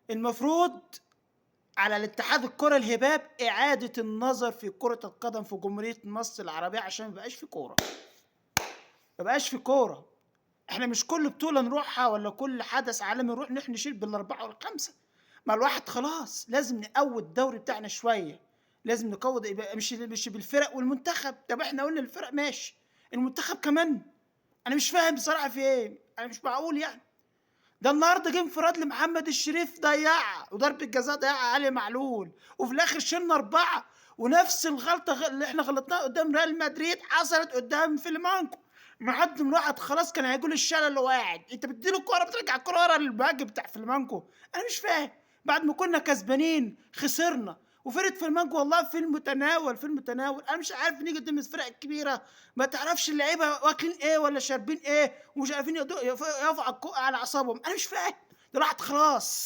المفروض على الاتحاد الكرة الهباب إعادة النظر في كرة القدم في جمهورية مصر العربية عشان ميبقاش في كورة. ميبقاش في كورة. احنا مش كل بطولة نروحها ولا كل حدث عالمي نروح نشيل بالأربعة والخمسة. ما الواحد خلاص لازم نقوي الدوري بتاعنا شوية. لازم نقوي، يبقى مش بالفرق والمنتخب. طب احنا قلنا الفرق ماشي، المنتخب كمان. انا مش فاهم بصراحة في ايه، انا مش معقول يعني. ده النهارده جه انفراد لمحمد الشريف ضيعها، وضربة جزاء ضيعها علي معلول، وفي الاخر شلنا اربعة. ونفس الغلطة اللي احنا غلطناها قدام ريال مدريد حصلت قدام فيلمانكو. ما حد من واحد خلاص كان هيقول الشلل اللي واحد، انت بتديله الكورة بترجع الكورة ورا المهاجم بتاع فيلمانكو. انا مش فاهم. بعد ما كنا كسبانين خسرنا، وفرقة فيلمانكو والله في المتناول، في المتناول. انا مش عارف نيجي قدام الفرق الكبيرة ما تعرفش اللعيبة واكلين ايه ولا شاربين ايه، ومش عارفين يقفوا على اعصابهم. انا مش فاهم. ده الواحد خلاص